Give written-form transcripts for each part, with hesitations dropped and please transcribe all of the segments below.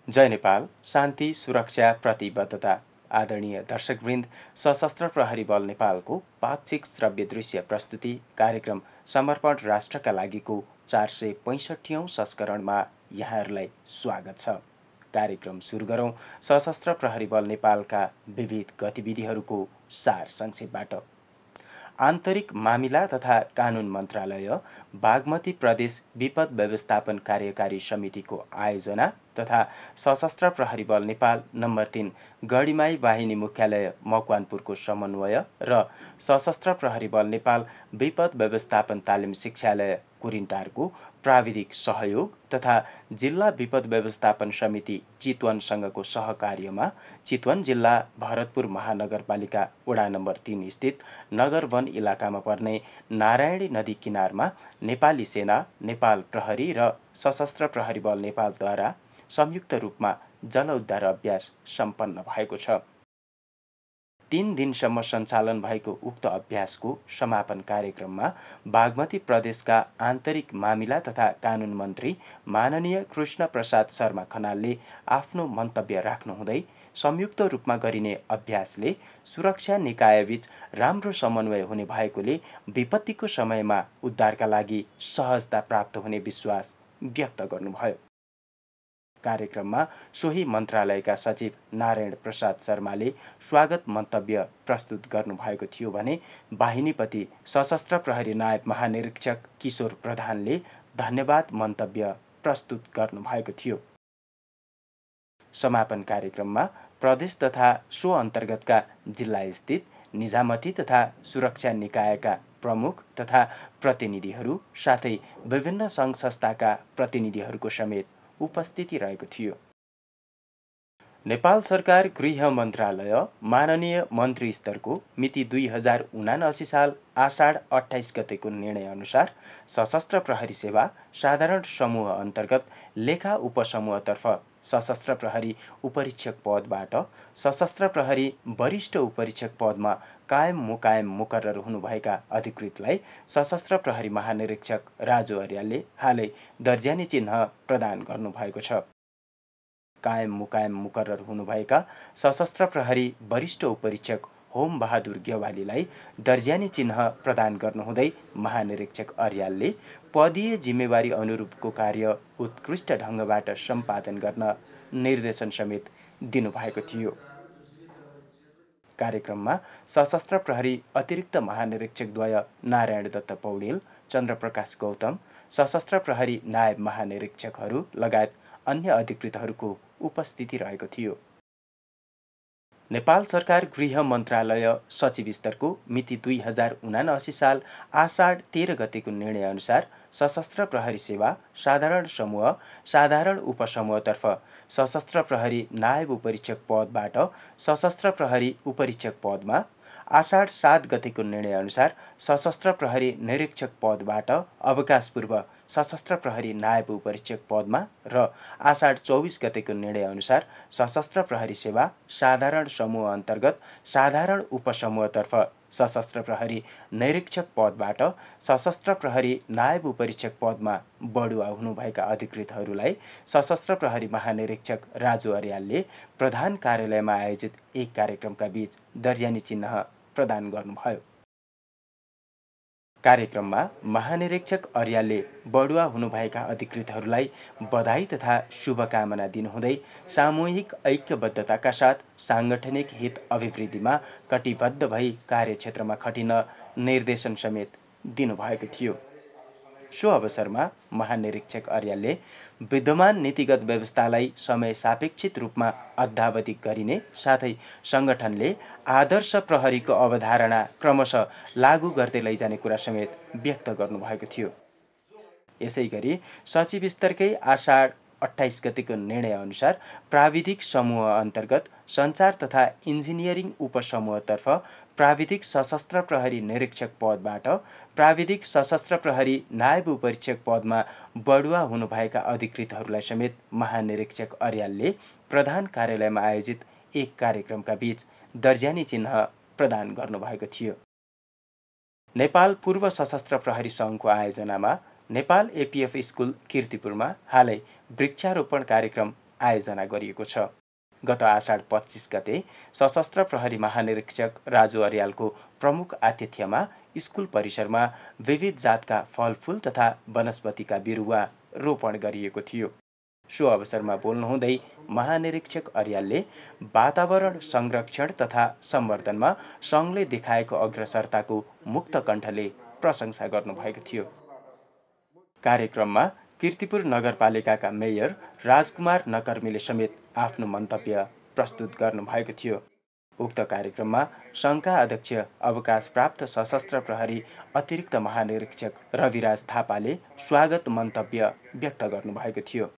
जय नेपाल, शान्ति, सुरक्षा, प्रतिबद्धता। आदरणीय दर्शकवृन्द, सशस्त्र प्रहरी बल नेपालको पाक्षिक श्रव्य दृश्य प्रस्तुति कार्यक्रम समर्पण राष्ट्रका लागिको 465औं संस्करणमा यहाँहरूलाई स्वागत छ। कार्यक्रम सुरु गरौँ सशस्त्र प्रहरी बल नेपालका विविध गतिविधिहरूको सार संक्षेपबाट। आन्तरिक मामिला तथा कानुन मन्त्रालय, बागमती प्रदेश विपद व्यवस्थापन कार्यकारी समितिको आयोजना तथा सशस्त्र प्रहरी बल नेपाल नम्बर 3 गढीमाई वाहिनी मुख्यालय मकवानपुरको समन्वय र सशस्त्र प्रहरी बल नेपाल विपद व्यवस्थापन तालिम शिक्षालय कुरिन्टारको प्राविधिक सहयोग तथा जिल्ला विपद व्यवस्थापन समिति चितवनसँगको सहकार्यमा चितवन जिल्ला भरतपुर महानगरपालिका वडा नम्बर 3 स्थित नगर वन इलाकामा पर्ने नारायणी नदी किनारमा नेपाली सेना, नेपाल प्रहरी र सशस्त्र प्रहरी बल नेपालद्वारा संयुक्त रूपमा जलउद्धार अभ्यास सम्पन्न भएको छ। 3 दिनसम्म सञ्चालन भएको उक्त अभ्यासको समापन कार्यक्रममा बागमती प्रदेशका आन्तरिक मामिला तथा कानुन मन्त्री माननीय कृष्ण प्रसाद शर्मा खनालले आफ्नो मन्तव्य राख्नुहुँदै संयुक्त रूपमा गरिने अभ्यासले सुरक्षा निकायबीच राम्रो समन्वय हुने भएकोले विपत्तिको समयमा उद्धारका लागि सहजता प्राप्त हुने विश्वास व्यक्त गर्नुभयो। कार्यक्रममा सोही मन्त्रालयका सचिव नारायण प्रसाद शर्माले स्वागत मन्तव्य प्रस्तुत गर्नुभएको थियो भने वाहिनीपति सशस्त्र प्रहरी नायब महानिरीक्षक किशोर प्रधानले धन्यवाद मन्तव्य प्रस्तुत गर्नुभएको थियो। समापन कार्यक्रममा प्रदेश तथा सो अन्तर्गतका जिल्ला स्थित निजामती तथा सुरक्षा निकायका प्रमुख तथा प्रतिनिधिहरू साथै विभिन्न सङ्घ संस्थाका प्रतिनिधिहरूको समेत उपस्थिति रहेको थियो। नेपाल सरकार गृह मन्त्रालय माननीय मन्त्री स्तरको मिति 2079 साल आषाढ 28 गतेको निर्णय अनुसार सशस्त्र प्रहरी सेवा साधारण समूह अन्तर्गत लेखा उपसमूहतर्फ सशस्त्र प्रहरी उपरीक्षक पदबाट सशस्त्र प्रहरी वरिष्ठ उपरीक्षक पदमा कायम मुकायम मुकर्रर हुनुभएका अधिकृतलाई सशस्त्र प्रहरी महानिरीक्षक राजु अर्यालले हालै दर्जानी चिन्ह प्रदान गर्नुभएको छ। कायम मुकायम मुकर्रर हुनुभएका सशस्त्र प्रहरी वरिष्ठ उपरीक्षक होम बहादुर गेवालीलाई दर्जानी चिन्ह प्रदान गर्नुहुँदै महानिरीक्षक अर्यालले पदीय जिम्मेवारी अनुरूपको कार्य उत्कृष्ट ढङ्गबाट सम्पादन गर्न निर्देशन समेत दिनुभएको थियो। कार्यक्रममा सशस्त्र प्रहरी अतिरिक्त महानिरीक्षकद्वय नारायण दत्त पौडेल, चन्द्रप्रकाश गौतम, सशस्त्र प्रहरी नायब महानिरीक्षकहरू लगायत अन्य अधिकृतहरूको उपस्थिति रहेको थियो। नेपाल सरकार गृह मन्त्रालय सचिव स्तरको मिति 2079 साल आषाढ 13 गतेको निर्णय अनुसार सशस्त्र प्रहरी सेवा साधारण समूह साधारण उपसमूहतर्फ सशस्त्र प्रहरी नायब उपरीक्षक पदबाट सशस्त्र प्रहरी उपरीक्षक पदमा, आषाढ 7 गतेको निर्णय अनुसार सशस्त्र प्रहरी निरीक्षक पदबाट अवकाशपूर्व सशस्त्र प्रहरी नायब उपरीक्षक पदमा र आषाढ 24 गतेको निर्णय अनुसार सशस्त्र प्रहरी सेवा साधारण समूह अन्तर्गत साधारण उपसमूहतर्फ सशस्त्र प्रहरी निरीक्षक पदबाट सशस्त्र प्रहरी नायब उपरीक्षक पदमा बढुवा हुनुभएका अधिकृतहरूलाई सशस्त्र प्रहरी महानिरीक्षक राजु अर्यालले प्रधान कार्यालयमा आयोजित एक कार्यक्रमका बीच दर्जानी चिन्ह प्रदान गर्नुभयो। कार्यक्रममा महानिरीक्षक अर्यालले बढुवा हुनुभएका अधिकृतहरूलाई बधाई तथा शुभकामना दिनुहुँदै सामूहिक ऐक्यबद्धताका साथ साङ्गठनिक हित अभिवृद्धिमा कटिबद्ध भई कार्यक्षेत्रमा खटिन निर्देशन समेत दिनुभएको थियो। सो अवसरमा महानिरीक्षक अर्यालले विद्यमान नीतिगत व्यवस्थालाई समय सापेक्षित रूपमा अद्यावधिक गरिने साथै सङ्गठनले आदर्श प्रहरीको अवधारणा क्रमशः लागू गर्दै लैजाने कुरा समेत व्यक्त गर्नुभएको थियो। यसैगरी सचिव स्तरकै आषाढ 28 गतेको निर्णय अनुसार प्राविधिक समूह अन्तर्गत सञ्चार तथा इन्जिनियरिङ उपसमूहतर्फ प्राविधिक सशस्त्र प्रहरी निरीक्षक पदबाट प्राविधिक सशस्त्र प्रहरी नायब उपरीक्षक पदमा बढुवा हुनुभएका अधिकृतहरूलाई समेत महानिरीक्षक अर्यालले प्रधान कार्यालयमा आयोजित एक कार्यक्रमका बीच दर्जानी चिन्ह प्रदान गर्नुभएको थियो। नेपाल पूर्व सशस्त्र प्रहरी सङ्घको आयोजनामा नेपाल एपीएफ स्कुल कीर्तिपुरमा हालै वृक्षारोपण कार्यक्रम आयोजना गरिएको छ। गत आषाढ 25 गते सशस्त्र प्रहरी महानिरीक्षक राजु अर्यालको प्रमुख आतिथ्यमा स्कुल परिसरमा विविध जातका फलफुल तथा वनस्पतिका बिरुवा रोपण गरिएको थियो। सो अवसरमा बोल्नुहुँदै महानिरीक्षक अर्यालले वातावरण संरक्षण तथा सम्वर्धनमा सङ्घले देखाएको अग्रसरताको मुक्त कण्ठले प्रशंसा गर्नुभएको थियो। कार्यक्रममा कीर्तिपुर नगरपालिकाका मेयर राजकुमार नकर्मीले समेत आफ्नो मन्तव्य प्रस्तुत गर्नुभएको थियो। उक्त कार्यक्रममा सङ्घका अध्यक्ष अवकाशप्राप्त सशस्त्र प्रहरी अतिरिक्त महानिरीक्षक रविराज थापाले स्वागत मन्तव्य व्यक्त गर्नुभएको थियो।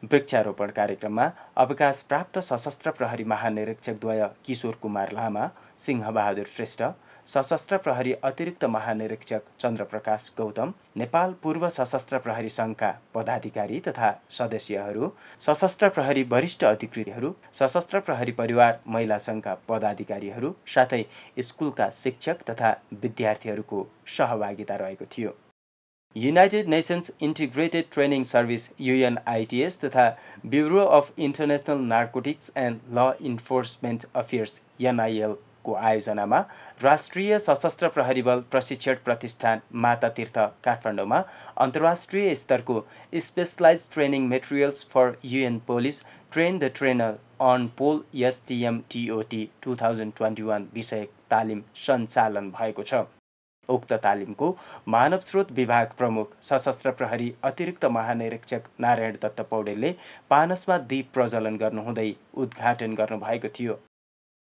वृक्षारोपण कार्यक्रममा अवकाशप्राप्त सशस्त्र प्रहरी महानिरीक्षकद्वय किशोर कुमार लामा, सिंहबहादुर श्रेष्ठ, सशस्त्र प्रहरी अतिरिक्त महानिरीक्षक चन्द्रप्रकाश गौतम, नेपाल पूर्व सशस्त्र प्रहरी सङ्घका पदाधिकारी तथा सदस्यहरू, सशस्त्र प्रहरी वरिष्ठ अधिकृतहरू, सशस्त्र प्रहरी परिवार महिला सङ्घका पदाधिकारीहरू साथै स्कुलका शिक्षक तथा विद्यार्थीहरूको सहभागिता रहेको थियो। United nations integrated training service UNITS तथा bureau of international narcotics and ल इन्फोर्समेन्ट अफेयर्स NIL को आयोजनामा राष्ट्रिय सशस्त्र प्रहरी बल प्रशिक्षण प्रतिष्ठान मातातीर्थ काठमाडौँमा अन्तर्राष्ट्रिय स्तरको specialize training materials for UN police train the trainer on पोल STMTOT 2021 विषयक तालिम सञ्चालन भएको छ। उक्त तालिमको मानव स्रोत विभाग प्रमुख सशस्त्र प्रहरी अतिरिक्त महानिरीक्षक नारायण दत्त पौडेलले पानसमा दीप प्रज्वलन गर्नुहुँदै उद्घाटन गर्नुभएको थियो।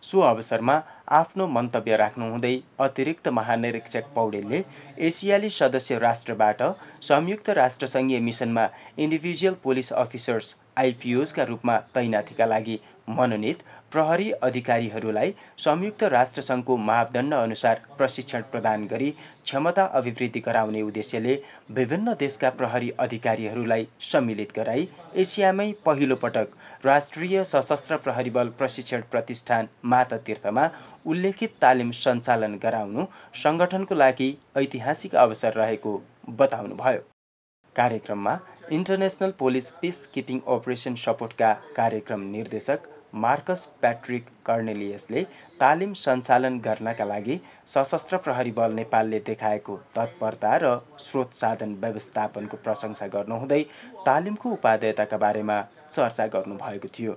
सो अवसरमा आफ्नो मन्तव्य राख्नुहुँदै अतिरिक्त महानिरीक्षक पौडेलले एसियाली सदस्य राष्ट्रबाट संयुक्त राष्ट्रसङ्घीय मिसनमा इन्डिभिजुअल पुलिस अफिसर्स IPOs का रूपमा तैनाथीका लागि मनोनित प्रहरी अधिकारीहरूलाई संयुक्त राष्ट्रसङ्घको मापदण्ड अनुसार प्रशिक्षण प्रदान गरी क्षमता अभिवृद्धि गराउने उद्देश्यले विभिन्न देशका प्रहरी अधिकारीहरूलाई सम्मिलित गराई एसियामै पहिलो पटक राष्ट्रिय सशस्त्र प्रहरी बल प्रशिक्षण प्रतिष्ठान मातातीर्थमा उल्लेखित तालिम सञ्चालन गराउनु सङ्गठनको लागि ऐतिहासिक अवसर रहेको बताउनुभयो। कार्यक्रममा international police peace keeping operation सपोर्टका कार्यक्रम निर्देशक मार्कस प्याट्रिक कर्नेलियसले तालिम सञ्चालन गर्नका लागि सशस्त्र प्रहरी बल नेपालले देखाएको तत्परता र स्रोत साधन व्यवस्थापनको प्रशंसा गर्नुहुँदै तालिमको उपादेयताका बारेमा चर्चा गर्नुभएको थियो।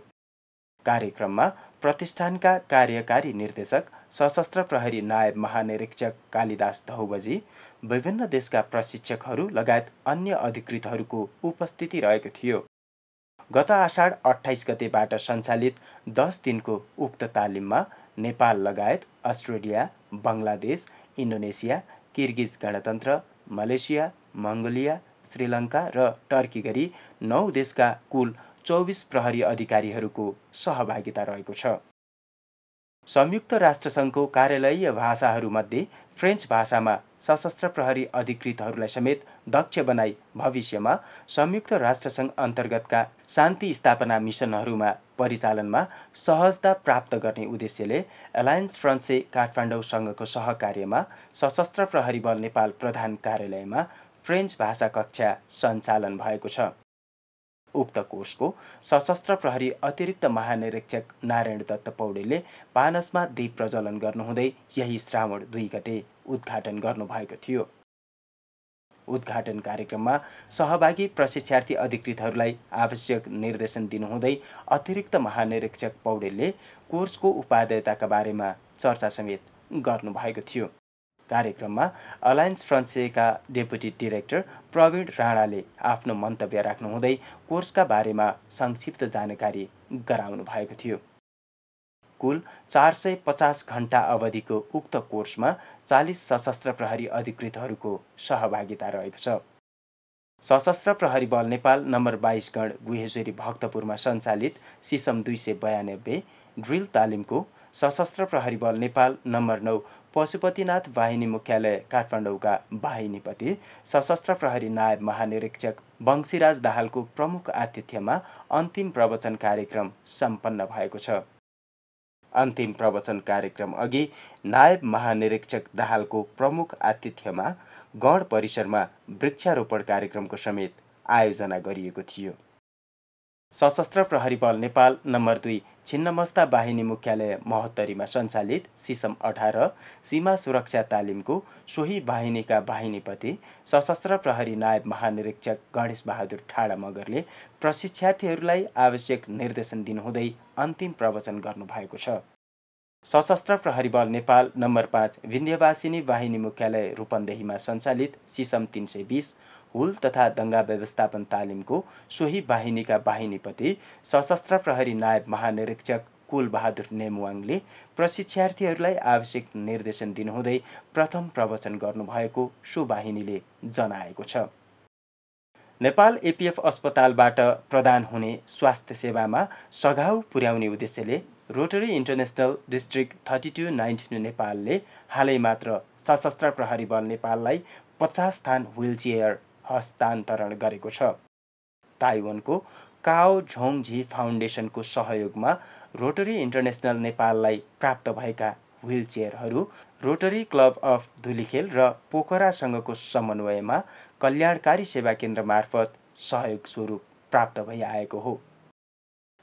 कार्यक्रममा प्रतिष्ठानका कार्यकारी निर्देशक सशस्त्र प्रहरी नायब महानिरीक्षक कालिदास धौबजी, विभिन्न देशका प्रशिक्षकहरू लगायत अन्य अधिकृतहरूको उपस्थिति रहेको थियो। गत आषाढ 28 गतेबाट सञ्चालित 10 दिनको उक्त तालिममा नेपाल लगायत अस्ट्रेलिया, बङ्गलादेश, इन्डोनेसिया, किर्गिज गणतन्त्र, मलेसिया, मङ्गोलिया, श्रीलङ्का र टर्की गरी 9 देशका कुल 24 प्रहरी अधिकारीहरूको सहभागिता रहेको छ। संयुक्त राष्ट्रसङ्घको कार्यालयीय भाषाहरूमध्ये फ्रेन्च भाषामा सशस्त्र प्रहरी अधिकृतहरूलाई समेत दक्ष बनाई भविष्यमा संयुक्त राष्ट्रसङ्घ अन्तर्गतका शान्ति स्थापना मिसनहरूमा परिचालनमा सहजता प्राप्त गर्ने उद्देश्यले एलायन्स फ्रान्से काठमाडौँसँगको सहकार्यमा सशस्त्र प्रहरी बल नेपाल प्रधान कार्यालयमा फ्रेन्च भाषा कक्षा सञ्चालन भएको छ। उक्त कोर्सको सशस्त्र प्रहरी अतिरिक्त महानिरीक्षक नारायण दत्त पौडेलले पानसमा दीप प्रज्वलन गर्नुहुँदै यही श्रावण 2 गते उद्घाटन गर्नुभएको थियो। उद्घाटन कार्यक्रममा सहभागी प्रशिक्षार्थी अधिकृतहरूलाई आवश्यक निर्देशन दिनुहुँदै अतिरिक्त महानिरीक्षक पौडेलले कोर्सको उपादेयताका बारेमा चर्चा समेत गर्नुभएको थियो। कार्यक्रममा अलायन्स फ्रान्सेका डेपुटी डिरेक्टर प्रवीण राणाले आफ्नो मन्तव्य राख्नुहुँदै कोर्सका बारेमा संक्षिप्त जानकारी गराउनु भएको थियो। कुल 450 घण्टा अवधिको उक्त कोर्समा 40 सशस्त्र प्रहरी अधिकृतहरूको सहभागिता रहेको छ। सशस्त्र प्रहरी बल नेपाल नम्बर 22 गण गुहेश्वरी भक्तपुरमा सञ्चालित सिसम 292 ड्रिल तालिमको सशस्त्र प्रहरी बल नेपाल नम्बर 9 पशुपतिनाथ वाहिनी मुख्यालय काठमाडौँका वाहिनीपति सशस्त्र प्रहरी नायब महानिरीक्षक वंशीराज दाहालको प्रमुख आतिथ्यमा अन्तिम प्रवचन कार्यक्रम सम्पन्न भएको छ। अन्तिम प्रवचन कार्यक्रम अघि नायब महानिरीक्षक दाहालको प्रमुख आतिथ्यमा गण परिसरमा वृक्षारोपण कार्यक्रमको समेत आयोजना गरिएको थियो। सशस्त्र प्रहरी बल नेपाल नम्बर 2 छिन्नमस्ता बाहिनी मुख्यालय महोत्तरीमा सञ्चालित सिसम 18 सीमा सुरक्षा तालिमको सोही बाहिनीका बाहिनीपति सशस्त्र प्रहरी नायब महानिरीक्षक गणेश बहादुर ठाडा मगरले प्रशिक्षार्थीहरूलाई आवश्यक निर्देशन दिनुहुँदै अन्तिम प्रवचन गर्नुभएको छ। सशस्त्र प्रहरी बल नेपाल नम्बर 5 विन्ध्यवासिनी बाहिनी मुख्यालय रूपन्देहीमा सञ्चालित सिसम 320 हुल तथा दङ्गा व्यवस्थापन तालिमको सोही बाहिनीका बाहिनीपति सशस्त्र प्रहरी नायब महानिरीक्षक कुलबहादुर नेमुवाङले प्रशिक्षार्थीहरूलाई आवश्यक निर्देशन दिनुहुँदै प्रथम प्रवचन गर्नुभएको सो बाहिनीले जनाएको छ। नेपाल एपीएफ अस्पतालबाट प्रदान हुने स्वास्थ्य सेवामा सघाउ पुर्याउने उद्देश्यले रोटरी इन्टरनेसनल डिस्ट्रिक्ट 3292 नेपालले हालै मात्र सशस्त्र प्रहरी बल नेपाललाई 50 स्थान व्हीलचेयर हस्तान्तरण गरेको छ। ताइवानको काओ झोङझी फाउन्डेसनको सहयोगमा रोटरी इन्टरनेसनल नेपाललाई प्राप्त भएका व्हीलचेयरहरू रोटरी क्लब अफ धुलिखेल र पोखरासँगको समन्वयमा कल्याणकारी सेवा केन्द्र मार्फत सहयोग स्वरूप प्राप्त भई आएको हो।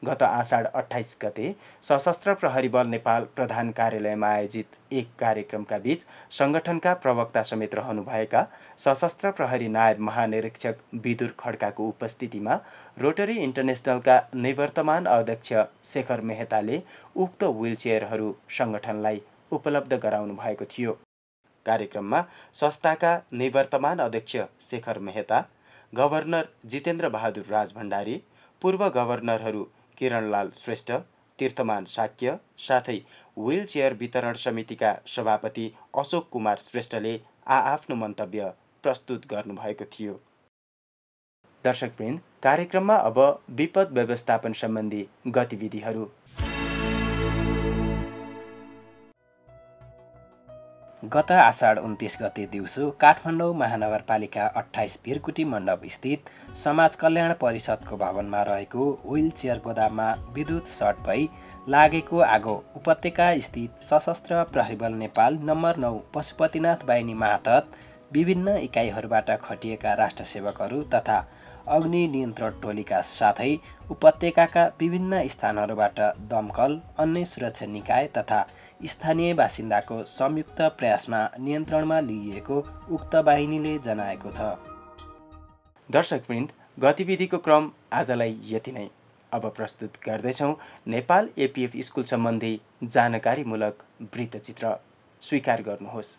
गत आषाढ 28 गते सशस्त्र प्रहरी बल नेपाल प्रधान कार्यालयमा आयोजित एक कार्यक्रमका बीच संगठनका प्रवक्ता समेत रहनुभएका सशस्त्र प्रहरी नायब महानिरीक्षक विदुर खड्काको उपस्थितिमा रोटरी इन्टरनेसनलका निवर्तमान अध्यक्ष शेखर मेहताले उक्त व्हीलचेयरहरू संगठनलाई उपलब्ध गराउनु भएको थियो। कार्यक्रममा संस्थाका निवर्तमान अध्यक्ष शेखर मेहता, गभर्नर जितेन्द्र बहादुर राजभण्डारी, पूर्व गभर्नरहरू किरणलाल श्रेष्ठ, तीर्थमान शाक्य साथै व्हीलचेयर वितरण समितिका सभापति अशोक कुमार श्रेष्ठले आआफ्नो मन्तव्य प्रस्तुत गर्नुभएको थियो। दर्शकवृन्द, कार्यक्रममा अब विपद व्यवस्थापन सम्बन्धी गतिविधिहरू। गत आषाढ 29 गते दिउँसो काठमाडौँ महानगरपालिका 28 भिरकुटी मण्डप स्थित समाज कल्याण परिषदको भवनमा रहेको व्हीलचेयर गोदाममा विद्युत सर्ट भई लागेको आगो उपत्यका स्थित सशस्त्र प्रहरी बल नेपाल नम्बर 9 पशुपतिनाथ बाहिनी मार्फत विभिन्न इकाइहरूबाट खटिएका राष्ट्रसेवकहरू तथा अग्नि नियन्त्रण टोलीका साथै उपत्यकाका विभिन्न स्थानहरूबाट दमकल, अन्य सुरक्षा निकाय तथा स्थानीय बासिन्दाको संयुक्त प्रयासमा नियन्त्रणमा लिइएको उक्त बाहिनीले जनाएको छ। दर्शकवृन्द, गतिविधिको क्रम आजलाई यति नै। अब प्रस्तुत गर्दैछौँ नेपाल एपीएफ स्कुल सम्बन्धी जानकारीमूलक वृत्तचित्र। स्वीकार गर्नुहोस्।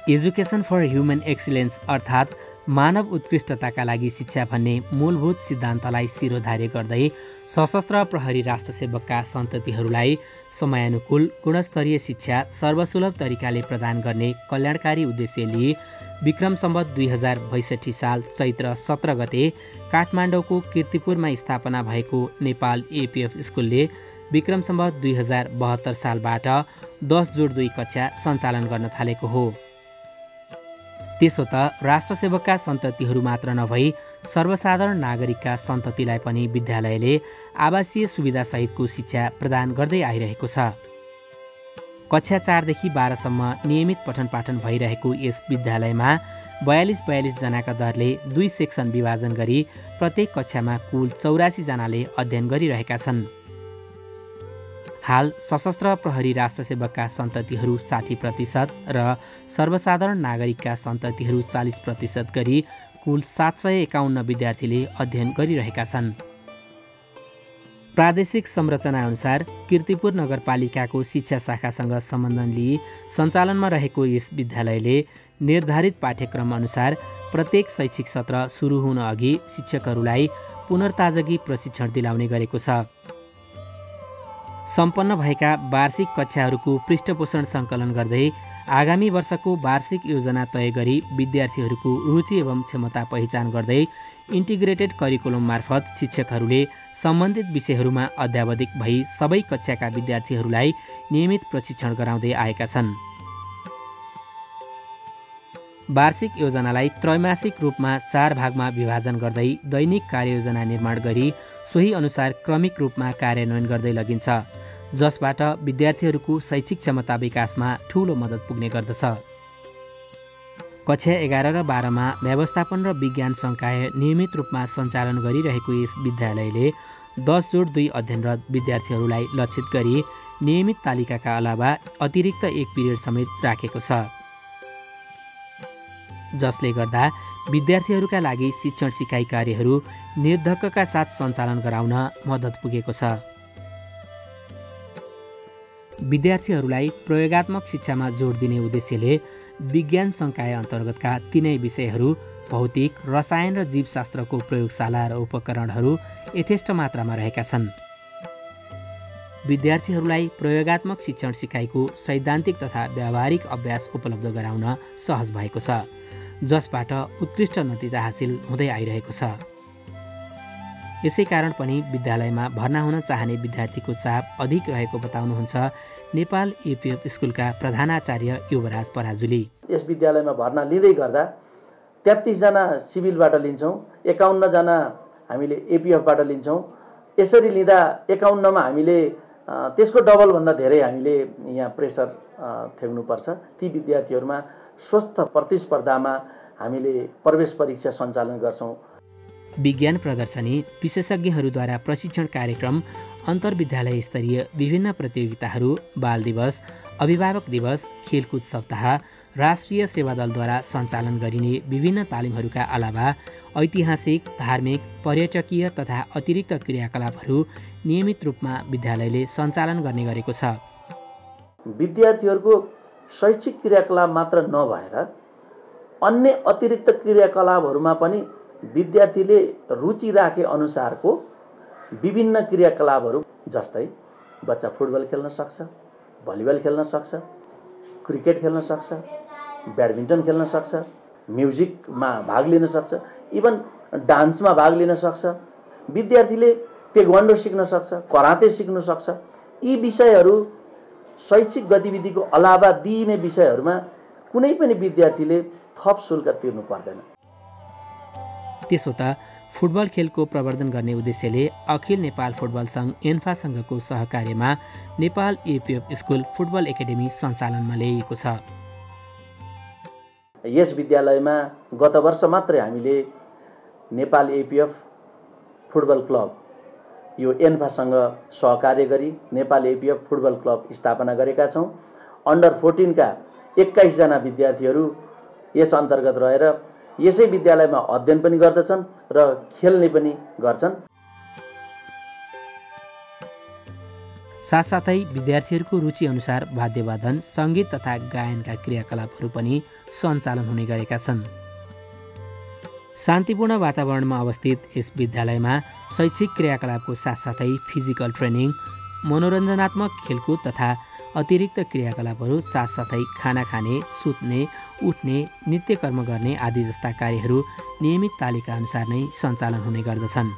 एजुकेसन फर ह्युमन एक्सिलेन्स अर्थात् मानव उत्कृष्टताका लागि शिक्षा भन्ने मूलभूत सिद्धान्तलाई शिरोधार्य गर्दै सशस्त्र प्रहरी राष्ट्रसेवकका सन्ततिहरूलाई समयानुकूल गुणस्तरीय शिक्षा सर्वसुलभ तरिकाले प्रदान गर्ने कल्याणकारी उद्देश्य लिई विक्रम सम्वत 2062 साल चैत्र 17 गते काठमाडौँको कीर्तिपुरमा स्थापना भएको नेपाल एपीएफ स्कुलले विक्रम सम्वत 2072 सालबाट 10 जोड 2 कक्षा सञ्चालन गर्न थालेको हो। त्यसो त राष्ट्रसेवकका सन्ततिहरू मात्र नभई सर्वसाधारण नागरिकका सन्ततिलाई पनि विद्यालयले आवासीय सुविधासहितको शिक्षा प्रदान गर्दै आइरहेको छ। कक्षा 4 देखि 12 सम्म नियमित पठन पाठन भइरहेको यस विद्यालयमा 42 जनाका दरले 2 सेक्सन विभाजन गरी प्रत्येक कक्षामा कुल 84 जनाले अध्ययन गरिरहेका छन्। हाल सशस्त्र प्रहरी राष्ट्रसेवकका सन्ततिहरू 60% र सर्वसाधारण नागरिकका सन्ततिहरू 40% गरी कुल 751 विद्यार्थीले अध्ययन गरिरहेका छन्। प्रादेशिक संरचना अनुसार कीर्तिपुर नगरपालिकाको शिक्षा शाखासँग सम्बन्धन लिई सञ्चालनमा रहेको यस विद्यालयले निर्धारित पाठ्यक्रम अनुसार प्रत्येक शैक्षिक सत्र सुरु हुन अघि शिक्षकहरूलाई पुनर्ताजगी प्रशिक्षण दिलाउने गरेको छ। सम्पन्न भएका वार्षिक कक्षाहरूको पृष्ठपोषण सङ्कलन गर्दै आगामी वर्षको वार्षिक योजना तय गरी विद्यार्थीहरूको रुचि एवं क्षमता पहिचान गर्दै इन्टिग्रेटेड करिकुलम मार्फत शिक्षकहरूले सम्बन्धित विषयहरूमा अध्यावधिक भई सबै कक्षाका विद्यार्थीहरूलाई नियमित प्रशिक्षण गराउँदै आएका छन्। वार्षिक योजनालाई त्रैमासिक रूपमा 4 भागमा विभाजन गर्दै दैनिक कार्ययोजना निर्माण गरी सोही अनुसार क्रमिक रूपमा कार्यान्वयन गर्दै लगिन्छ, जसबाट विद्यार्थीहरूको शैक्षिक क्षमता विकासमा ठूलो मद्दत पुग्ने गर्दछ। कक्षा 11 र 12 मा व्यवस्थापन र विज्ञान संकाय नियमित रूपमा सञ्चालन गरिरहेको यस विद्यालयले 10 जोड 2 अध्ययनरत विद्यार्थीहरूलाई लक्षित गरी नियमित तालिकाका अलावा अतिरिक्त 1 पिरियड समेत राखेको छ, जसले गर्दा विद्यार्थीहरूका लागि शिक्षण सिकाइ कार्यहरू निर्धक्कका साथ सञ्चालन गराउन मद्दत पुगेको छ। विद्यार्थीहरूलाई प्रयोगात्मक शिक्षामा जोड दिने उद्देश्यले विज्ञान संकाय अन्तर्गतका 3 विषयहरू भौतिक, रसायन र जीवशास्त्रको प्रयोगशाला र उपकरणहरू यथेष्ट मात्रामा रहेका छन्। विद्यार्थीहरूलाई प्रयोगात्मक शिक्षण सिकाइको सैद्धान्तिक तथा व्यावहारिक अभ्यास उपलब्ध गराउन सहज भएको छ, जसबाट उत्कृष्ट नतिजा हासिल हुँदै आइरहेको छ। यसै कारण पनि विद्यालयमा भर्ना हुन चाहने विद्यार्थीको चाप अधिक रहेको बताउनुहुन्छ नेपाल एपीएफ स्कुलका प्रधानाचार्य युवराज पराजुली। यस विद्यालयमा भर्ना लिँदै गर्दा 33 जना सिभिलबाट लिन्छौँ, 51 जना हामीले एपीएफबाट लिन्छौँ। यसरी लिँदा 51 मा हामीले त्यसको डबलभन्दा धेरै हामीले यहाँ प्रेसर थ्याक्नुपर्छ। ती विद्यार्थीहरूमा स्वस्थ प्रतिस्पर्धामा हामीले प्रवेश परीक्षा सञ्चालन गर्छौँ। विज्ञान प्रदर्शनी, विशेषज्ञहरूद्वारा प्रशिक्षण कार्यक्रम, अन्तर्विद्यालय स्तरीय विभिन्न प्रतियोगिताहरू, बाल दिवस, अभिभावक दिवस, खेलकुद सप्ताह, राष्ट्रिय सेवा दलद्वारा सञ्चालन गरिने विभिन्न तालिमहरूका अलावा ऐतिहासिक, धार्मिक, पर्यटकीय तथा अतिरिक्त क्रियाकलापहरू नियमित रूपमा विद्यालयले सञ्चालन गर्ने गरेको छ। विद्यार्थीहरूको शैक्षिक क्रियाकलाप मात्र नभएर अन्य अतिरिक्त क्रियाकलापहरूमा पनि विद्यार्थीले रुचि राखे अनुसारको विभिन्न क्रियाकलापहरू, जस्तै बच्चा फुटबल खेल्न सक्छ, भलिबल खेल्न सक्छ, क्रिकेट खेल्न सक्छ, ब्याडमिन्टन खेल्न सक्छ, म्युजिकमा भाग लिन सक्छ, इभन डान्समा भाग लिन सक्छ। विद्यार्थीले तेक्वान्डो सिक्न सक्छ, कराते सिक्न सक्छ। यी विषयहरू शैक्षिक गतिविधिको अलावा दिइने विषयहरूमा कुनै पनि विद्यार्थीले थप शुल्क तिर्नु पर्दैन। त्यसो त फुटबल खेलको प्रवर्धन गर्ने उद्देश्यले अखिल नेपाल फुटबल सङ्घ एन्फासँगको सहकार्यमा Nepal APF school football academy सञ्चालनमा ल्याइएको छ। यस विद्यालयमा गत वर्ष मात्रै हामीले नेपाल एपीएफ फुटबल क्लब यो एन्फासँग सहकार्य गरी नेपाल एपीएफ फुटबल क्लब स्थापना गरेका छौँ। अन्डर 14 का 21 जना विद्यार्थीहरू यस अन्तर्गत रहेर यसै विद्यालयमा अध्ययन पनि गर्दछन् र खेल्ने पनि गर्छन्। साथसाथै विद्यार्थीहरूको रुचि अनुसार वाद्यवादन, सङ्गीत तथा गायनका क्रियाकलापहरू पनि सञ्चालन हुने गरेका छन्। शान्तिपूर्ण वातावरणमा अवस्थित यस विद्यालयमा शैक्षिक क्रियाकलापको साथसाथै फिजिकल ट्रेनिङ, मनोरञ्जनात्मक खेलकुद तथा अतिरिक्त क्रियाकलापहरू साथसाथै खाना खाने, सुत्ने, उठ्ने, नित्यकर्म गर्ने आदि जस्ता कार्यहरू नियमित तालिका अनुसार नै सञ्चालन हुने गर्दछन्।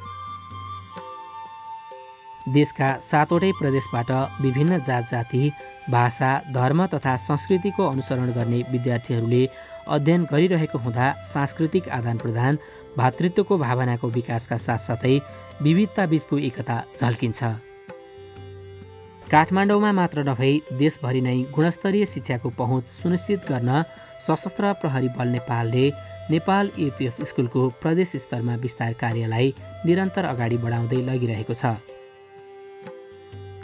देशका 7वटै प्रदेशबाट विभिन्न जात जाति, भाषा, धर्म तथा संस्कृतिको अनुसरण गर्ने विद्यार्थीहरूले अध्ययन गरिरहेको हुँदा सांस्कृतिक आदान प्रदान, भातृत्वको भावनाको विकासका साथसाथै विविधता बीचको एकता झल्किन्छ। काठमाडौँमा मात्र नभई देशभरि नै गुणस्तरीय शिक्षाको पहुँच सुनिश्चित गर्न सशस्त्र प्रहरी बल नेपालले नेपाल एपीएफ स्कुलको प्रदेश स्तरमा विस्तार कार्यलाई निरन्तर अगाडि बढाउँदै लगिरहेको छ।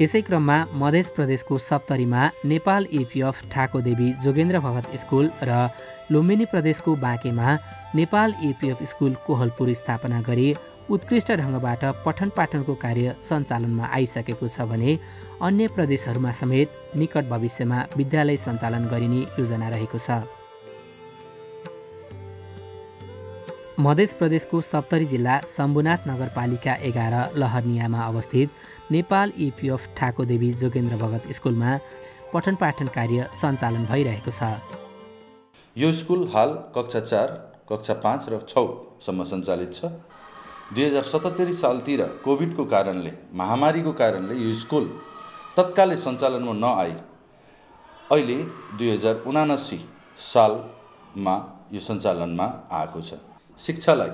यसै क्रममा मध्य प्रदेशको सप्तरीमा नेपाल एपीएफ ठाकोदेवी जोगेन्द्र भगत स्कुल र लुम्बिनी प्रदेशको बाँकेमा नेपाल एपीएफ स्कुल कोहलपुर स्थापना गरी उत्कृष्ट ढङ्गबाट पठन पाठनको कार्य सञ्चालनमा आइसकेको छ भने अन्य प्रदेशहरूमा समेत निकट भविष्यमा विद्यालय सञ्चालन गरिने योजना रहेको छ। मध्य प्रदेशको सप्तरी जिल्ला शम्भुनाथ नगरपालिका 11 लहरनियामा अवस्थित नेपाल इपिएफ ठाकुरदेवी जोगेन्द्र भगत स्कुलमा पठन पाठन कार्य सञ्चालन भइरहेको छ। यो स्कुल हाल कक्षा 4, कक्षा 5 र 6 सम्म सञ्चालित छ। 2077 सालतिर कोभिडको कारणले, महामारीको कारणले यो स्कुल तत्कालै सञ्चालनमा नआई अहिले 2079 सालमा यो सञ्चालनमा आएको छ। शिक्षालाई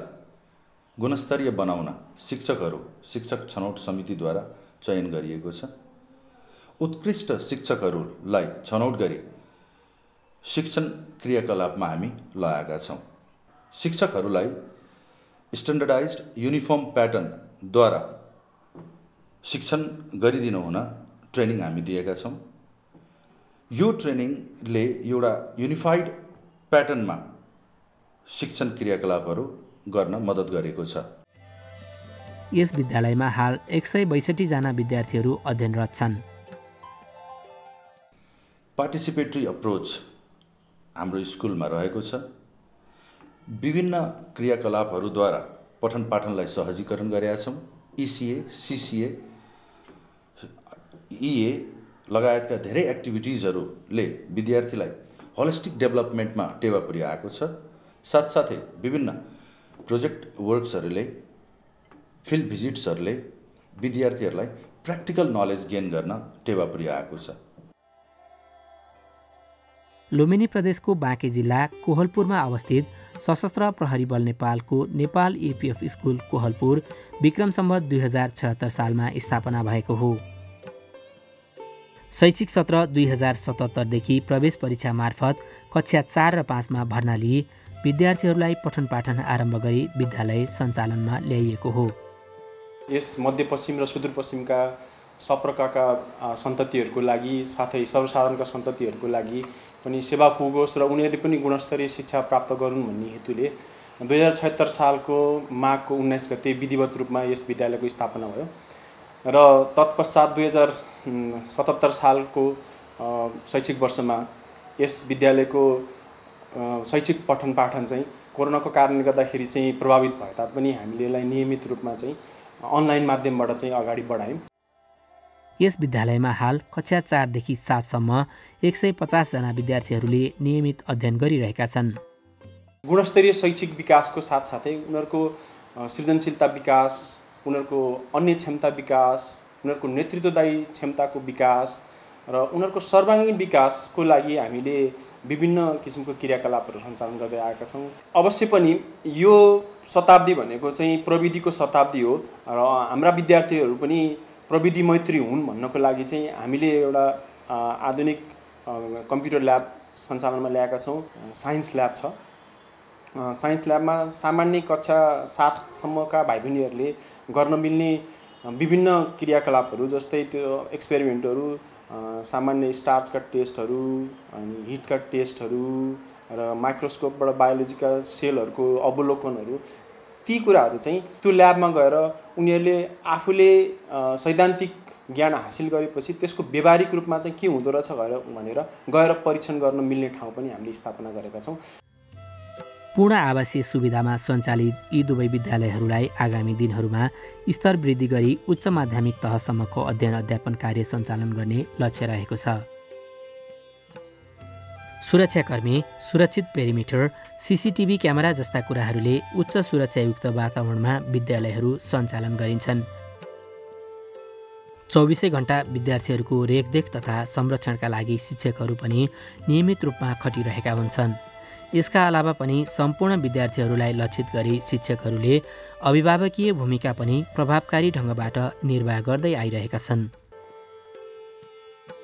गुणस्तरीय बनाउन शिक्षक छनौट समितिद्वारा चयन गरिएको छ। उत्कृष्ट शिक्षकहरूलाई छनौट गरी शिक्षण क्रियाकलापमा हामी लगाएका छौँ। शिक्षकहरूलाई स्ट्यान्डर्डाइज्ड युनिफर्म प्याटर्नद्वारा शिक्षण गरिदिनु हुन ट्रेनिङ हामी दिएका छौँ। यो ट्रेनिङले एउटा युनिफाइड प्याटर्नमा शिक्षण क्रियाकलापहरू गर्न मद्दत गरेको छ। यस विद्यालयमा हाल 162 जना विद्यार्थीहरू अध्ययनरत छन्। पार्टिसिपेटरी अप्रोच हाम्रो स्कुलमा रहेको छ। विभिन्न क्रियाकलापहरूद्वारा पठन पाठनलाई सहजीकरण गरेका छौँ। ECA, CCA, EA लगायतका धेरै एक्टिभिटिजहरूले विद्यार्थीलाई होलिस्टिक डेभलपमेन्टमा टेवा पुर्याएको छ। साथसाथै विभिन्न प्रोजेक्ट वर्क्सहरूले, फिल्ड भिजिट्सहरूले विद्यार्थीहरूलाई प्र्याक्टिकल नलेज गेन गर्न टेवा पुर्याएको छ। लुम्बिनी प्रदेशको बाँके जिल्ला कोहलपुरमा अवस्थित सशस्त्र प्रहरी बल नेपालको नेपाल इपिएफ स्कुल कोहलपुर विक्रम सम्वत 2076 सालमा स्थापना भएको हो। शैक्षिक सत्र 2077 देखि प्रवेश परीक्षा मार्फत कक्षा 4 र 5 मा भर्ना लिई विद्यार्थीहरूलाई पठन पाठन आरम्भ गरी विद्यालय सञ्चालनमा ल्याइएको हो। यस मध्यपश्चिम र सुदूरपश्चिमका सब प्रकारका सन्ततिहरूको लागि साथै सर्वसाधारणका सन्ततिहरूको लागि पनि सेवा पुगोस् र उनीहरूले पनि गुणस्तरीय शिक्षा प्राप्त गरून् भन्ने हेतुले 2076 सालको माघको 19 गते विधिवत रूपमा यस विद्यालयको स्थापना भयो र तत्पश्चात 2077 सालको शैक्षिक वर्षमा यस विद्यालयको शैक्षिक पठन पाठन चाहिँ कोरोनाको कारणले गर्दाखेरि चाहिँ प्रभावित भए तापनि हामीले यसलाई नियमित रूपमा चाहिँ अनलाइन माध्यमबाट चाहिँ अगाडि बढायौँ। यस विद्यालयमा हाल कक्षा 4 देखि 7 सम्म 150 जना विद्यार्थीहरूले नियमित अध्ययन गरिरहेका छन्। गुणस्तरीय शैक्षिक विकासको साथसाथै उनीहरूको सृजनशीलता विकास, उनीहरूको अन्य क्षमता विकास, उनीहरूको नेतृत्वदायी क्षमताको विकास र उनीहरूको सर्वाङ्गीण विकासको लागि हामीले विभिन्न किसिमको क्रियाकलापहरू सञ्चालन गर्दै आएका छौँ। अवश्य पनि यो शताब्दी भनेको चाहिँ प्रविधिको शताब्दी हो र हाम्रा विद्यार्थीहरू पनि प्रविधि मैत्री हुन् भन्नको लागि चाहिँ हामीले एउटा आधुनिक कम्प्युटर ल्याब सञ्चालनमा ल्याएका छौँ। साइन्स ल्याब छ। साइन्स ल्याबमा सामान्य कक्षा 7 सम्मका भाइ बहिनीहरूले गर्न मिल्ने विभिन्न क्रियाकलापहरू जस्तै त्यो एक्सपेरिमेन्टहरू, सामान्य स्टार्चका टेस्टहरू, अनि हिटका टेस्टहरू र माइक्रोस्कोपबाट बायोलोजिकल सेलहरूको अवलोकनहरू, ती कुराहरू चाहिँ त्यो ल्याबमा गएर उनीहरूले आफूले सैद्धान्तिक ज्ञान हासिल गरेपछि त्यसको व्यावहारिक रूपमा चाहिँ के हुँदो रहेछ भनेर गएर परीक्षण गर्न मिल्ने ठाउँ पनि हामीले स्थापना गरेका छौँ। पूर्ण आवासीय सुविधामा सञ्चालित यी दुवै विद्यालयहरूलाई आगामी दिनहरूमा स्तर वृद्धि गरी उच्च माध्यमिक तहसम्मको अध्ययन अध्यापन कार्य सञ्चालन गर्ने लक्ष्य रहेको छ। सुरक्षाकर्मी, सुरक्षित पेरिमिटर, CCTV क्यामेरा जस्ता कुराहरूले उच्च सुरक्षायुक्त वातावरणमा विद्यालयहरू सञ्चालन गरिन्छन्। 24 घण्टा विद्यार्थीहरूको रेखदेख तथा संरक्षणका लागि शिक्षकहरू पनि नियमित रूपमा खटिरहेका हुन्छन्। यसका अलावा पनि सम्पूर्ण विद्यार्थीहरूलाई लक्षित गरी शिक्षकहरूले अभिभावकीय भूमिका पनि प्रभावकारी ढङ्गबाट निर्वाह गर्दै आइरहेका छन्।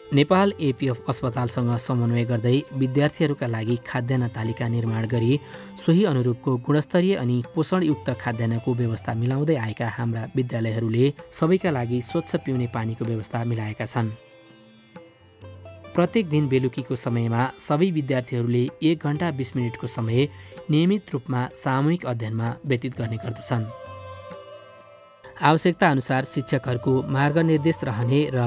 नेपाल एपिएफ अस्पतालसँग समन्वय गर्दै विद्यार्थीहरूका लागि खाद्यान्न तालिका निर्माण गरी सोही अनुरूपको गुणस्तरीय अनि पोषणयुक्त खाद्यान्नको व्यवस्था मिलाउँदै आएका हाम्रा विद्यालयहरूले सबैका लागि स्वच्छ पिउने पानीको व्यवस्था मिलाएका छन्। प्रत्येक दिन बेलुकीको समयमा सबै विद्यार्थीहरूले 1 घण्टा 20 मिनटको समय नियमित रूपमा सामूहिक अध्ययनमा व्यतीत गर्ने गर्दछन्। आवश्यकता अनुसार शिक्षकहरूको मार्गनिर्देश रहने र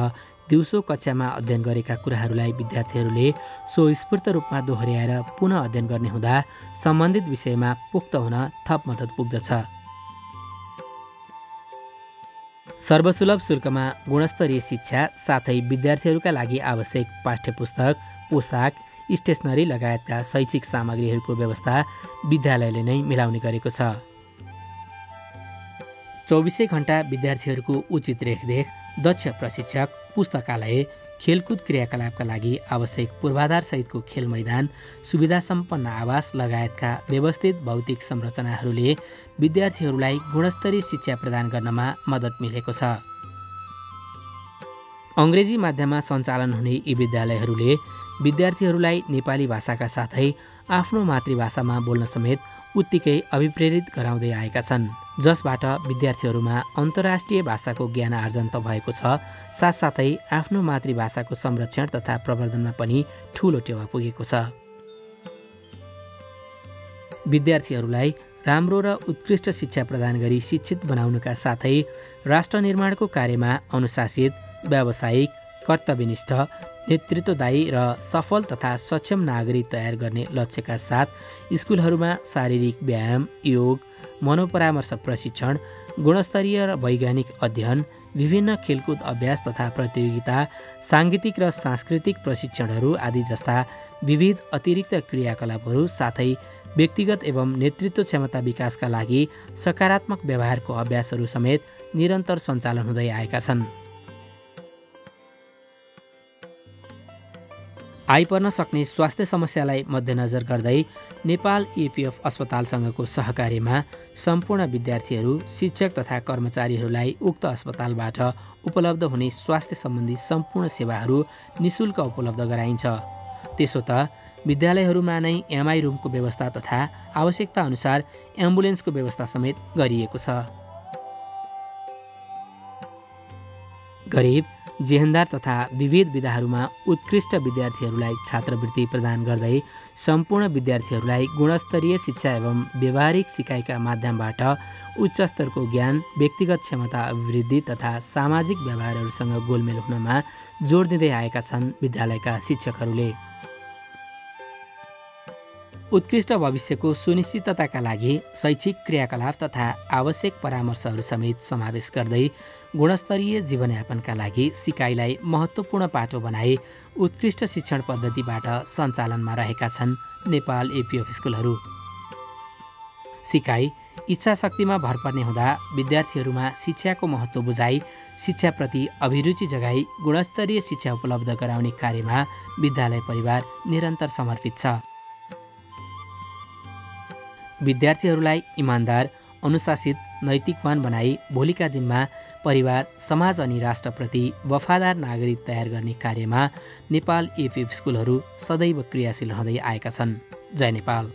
दिउँसो कक्षामा अध्ययन गरेका कुराहरूलाई विद्यार्थीहरूले स्वस्फूर्त रूपमा दोहोर्याएर पुनः अध्ययन गर्ने हुँदा सम्बन्धित विषयमा पोख्त हुन थप मद्दत पुग्दछ। सर्वसुलभ शुल्कमा गुणस्तरीय शिक्षा साथै विद्यार्थीहरूका लागि आवश्यक पाठ्यपुस्तक, पोसाक, स्टेसनरी लगायतका शैक्षिक सामग्रीहरूको व्यवस्था विद्यालयले नै मिलाउने गरेको छ। 24 घण्टा विद्यार्थीहरूको उचित रेखदेख, दक्ष प्रशिक्षक, पुस्तकालय, खेलकुद क्रियाकलापका लागि आवश्यक पूर्वाधारसहितको खेल मैदान, सुविधा सम्पन्न आवास लगायतका व्यवस्थित भौतिक संरचनाहरूले विद्यार्थीहरूलाई गुणस्तरीय शिक्षा प्रदान गर्नमा मद्दत मिलेको छ। अङ्ग्रेजी माध्यममा सञ्चालन हुने यी विद्यालयहरूले विद्यार्थीहरूलाई नेपाली भाषाका साथै आफ्नो मातृभाषामा बोल्न समेत उत्तिकै अभिप्रेरित गराउँदै आएका छन्, जसबाट विद्यार्थीहरूमा अन्तर्राष्ट्रिय भाषाको ज्ञान आर्जन त भएको छ, साथसाथै आफ्नो मातृभाषाको संरक्षण तथा प्रवर्धनमा पनि ठूलो टेवा पुगेको छ। विद्यार्थीहरूलाई राम्रो र उत्कृष्ट शिक्षा प्रदान गरी शिक्षित बनाउनुका साथै राष्ट्र निर्माणको कार्यमा अनुशासित, व्यावसायिक, कर्तव्यनिष्ठ, नेतृत्वदायी र सफल तथा सक्षम नागरिक तयार गर्ने लक्ष्यका साथ स्कुलहरूमा शारीरिक व्यायाम, योग, मनोपरामर्श प्रशिक्षण, गुणस्तरीय र वैज्ञानिक अध्ययन, विभिन्न खेलकुद अभ्यास तथा प्रतियोगिता, साङ्गीतिक र सांस्कृतिक प्रशिक्षणहरू आदि जस्ता विविध अतिरिक्त क्रियाकलापहरू साथै व्यक्तिगत एवं नेतृत्व क्षमता विकासका लागि सकारात्मक व्यवहारको अभ्यासहरू समेत निरन्तर सञ्चालन हुँदै आएका छन्। आइपर्न सक्ने स्वास्थ्य समस्यालाई मध्यनजर गर्दै नेपाल एपिएफ अस्पतालसँगको सहकार्यमा सम्पूर्ण विद्यार्थीहरू, शिक्षक तथा कर्मचारीहरूलाई उक्त अस्पतालबाट उपलब्ध हुने स्वास्थ्य सम्बन्धी सम्पूर्ण सेवाहरू निःशुल्क उपलब्ध गराइन्छ। त्यसो त विद्यालयहरूमा नै एमआई रुमको व्यवस्था तथा आवश्यकता अनुसार एम्बुलेन्सको व्यवस्था समेत गरिएको छ। गरिब, जेहेन्दार तथा विविध विधाहरूमा उत्कृष्ट विद्यार्थीहरूलाई छात्रवृत्ति प्रदान गर्दै सम्पूर्ण विद्यार्थीहरूलाई गुणस्तरीय शिक्षा एवं व्यावहारिक सिकाइका माध्यमबाट उच्च स्तरको ज्ञान, व्यक्तिगत क्षमता अभिवृद्धि तथा सामाजिक व्यवहारहरूसँग गोलमेल हुनमा जोड दिँदै आएका छन् विद्यालयका शिक्षकहरूले। उत्कृष्ट भविष्यको सुनिश्चितताका लागि शैक्षिक क्रियाकलाप तथा आवश्यक परामर्शहरू समेत समावेश गर्दै गुणस्तरीय जीवनयापनका लागि सिकाइलाई महत्त्वपूर्ण पाटो बनाई उत्कृष्ट शिक्षण पद्धतिबाट सञ्चालनमा रहेका छन् नेपाल एपिएफ स्कुलहरू। सिकाइ इच्छाशक्तिमा भर पर्ने हुँदा विद्यार्थीहरूमा शिक्षाको महत्त्व बुझाइ, शिक्षाप्रति अभिरुचि जगाई गुणस्तरीय शिक्षा उपलब्ध गराउने कार्यमा विद्यालय परिवार निरन्तर समर्पित छ। विद्यार्थीहरूलाई इमान्दार, अनुशासित, नैतिकवान बनाई भोलिका दिनमा परिवार, समाज अनि राष्ट्रप्रति वफादार नागरिक तयार गर्ने कार्यमा नेपाल एपिएफ स्कुलहरू सदैव क्रियाशील रहँदै आएका छन्। जय नेपाल।